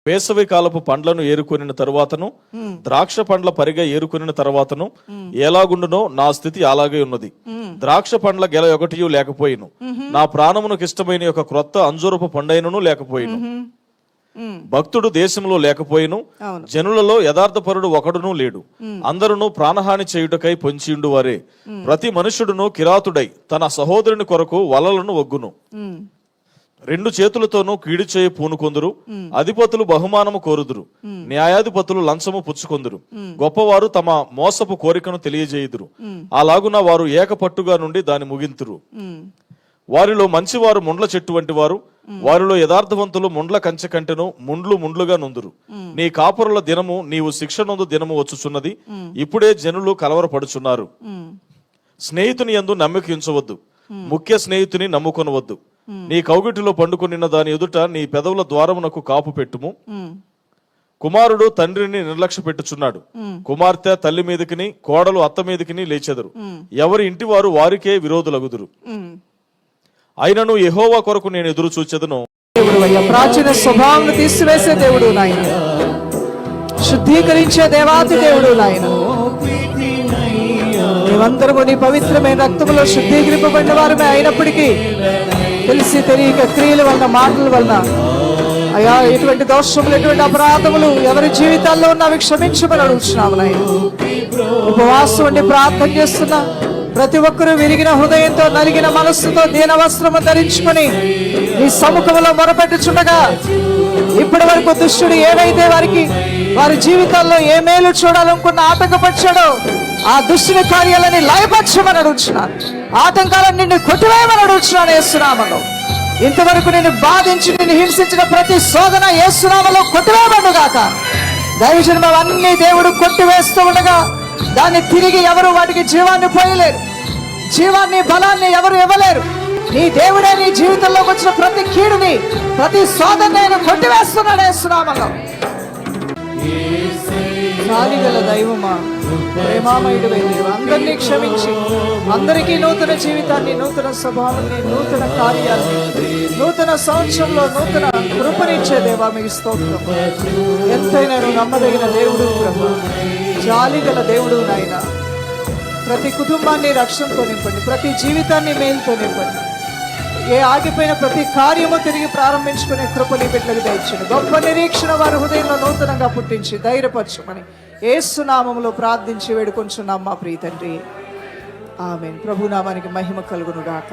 వేసవి కాలపు పండ్లను ఏరుకొనిన తరువాతను ద్రాక్ష పండ్ల పరిగ ఏరుకొనిన తరువాతను ఎలాగుండునో నా స్థితి అలాగే ఉన్నది. ద్రాక్ష పండ్ల గెల ఒకటియు లేకపోయిను, నా ప్రాణమునకు ఇష్టమైన ఒక క్రొత్త అంజూరపు పండైనను లేకపోయిను. భక్తుడు దేశంలో లేకపోయిను, జనులలో యథార్థపరుడు ఒకడును లేడు. అందరును ప్రాణహాని చేయుటకై పొంచియుండు వారే. ప్రతి మనుష్యుడును కిరాతుడై తన సహోదరుని కొరకు వలలను ఒగ్గును. రెండు చేతులతోనూ కీడు చేయి పూనుకొందురు. అధిపతులు బహుమానము కోరుదురు, న్యాయాధిపతులు లంచము పుచ్చుకొందురు. గొప్పవారు తమ మోసపు కోరికను తెలియజేయుదురు, అలాగున వారు ఏకపట్టుగా నుండి దాని ముగింతురు. వారిలో మంచివారు ముండ్ల చెట్టు వంటి వారు, వారిలో యథార్థవంతులు ముండ్ల కంచె కంటెను ముండ్లుగా నొందురు. నీ కాపురుల దినము, నీవు శిక్ష నొందు దినము వచ్చుచున్నది. ఇప్పుడే జనులు కలవరపడుచున్నారు. స్నేహితుని యందు నమ్మిక ఉంచవద్దు, ముఖ్య స్నేహితుని నమ్ముకొనవద్దు. నీ కౌగిటిలో పండుకొనిన్న దాని ఎదుట నీ పెదవుల ద్వారమునకు కాపు పెట్టుము. కుమారుడు తండ్రిని నిర్లక్ష్య పెట్టుచున్నాడు, కుమార్తె తల్లి మీదకిని కోడలు అత్త మీదకిని లేచెదరు. ఎవరి ఇంటి వారు వారికే విరోధులగుదురు. అయినను యెహోవా కొరకు నేను ఎదురు చూచెదను. ప్రాచీన స్వభావం తీసివేసే దేవుడు నాయన, శుద్ధీకరించే దేవాతి దేవుడు నాయన. మేమందరము నీ పవిత్రమైన రక్తములో శుద్ధీకరింపబడిన వారమే అయినప్పటికీ తెలిసి తెలియక క్రియల వలన, మాటల వలన అయ్యా ఎటువంటి దోషములు, ఎటువంటి అపరాధములు ఎవరి జీవితాల్లో ఉన్నవి క్షమించమని అడుగుతున్నాము నాయన. ఉపవాసం ఉండి ప్రార్థన చేస్తున్నా ప్రతి ఒక్కరూ విరిగిన హృదయంతో, నలిగిన మనస్సుతో, దీన వస్త్రము ధరించుకొని నీ సముఖంలో మొరపెట్టుచుండగా ఇప్పటి వరకు దుష్టుడు ఏవైతే వారి జీవితాల్లో ఏ మేలు చూడాలనుకున్న ఆటంకపరిచాడో ఆ దుష్టుని కార్యాలని లయపరచమని అడుగుతున్నాను. ఆటంకాలను నిన్ను కొట్టివేయమని అడుగుతున్నాను యేసునామములో. ఇంతవరకు నిన్ను బాధించి నిన్ను హింసించిన ప్రతి శోధన యేసునామములో కొట్టివేయబడును గాక. దైవజనం అన్ని దేవుడు కొట్టివేస్తూ ఉండగా దాన్ని తిరిగి ఎవరు వాటికి జీవాన్ని పోయలేరు, జీవాన్ని బలాన్ని ఎవరు ఇవ్వలేరు. నీ దేవుడే నీ జీవితంలోకి వచ్చిన ప్రతి కీడుని, ప్రతి శోధన నేను కొట్టివేస్తున్నాను యేసునామములో. జాలిగల దైవమా, ప్రేమామయుడు అందరినీ క్షమించి అందరికీ నూతన జీవితాన్ని, నూతన స్వభావాన్ని, నూతన కార్యాలని, నూతన సంవత్సరంలో నూతన కృపనిచ్చే దేవా మీకు స్తోత్రం. ఎంతైనా నమ్మదగిన దేవుడు ప్రభు, జాలిగల దేవుడు నాయన. ప్రతి కుటుంబాన్ని రక్షణతో నింపండి, ప్రతి జీవితాన్ని మేలుతో నింపండి. ఏ ఆగిపోయిన ప్రతి కార్యము తిరిగి ప్రారంభించుకునే కృపని బిడ్డలకు దయచండి. గొప్ప నిరీక్షణ వారి హృదయంలో నూతనంగా పుట్టించి ధైర్యపరచమని యేసు నామములో ప్రార్థించి వేడుకొంచున్నాం మా ప్రియ తండ్రి. ఆమేన్. ప్రభు నామానికి మహిమ కలుగును గాక.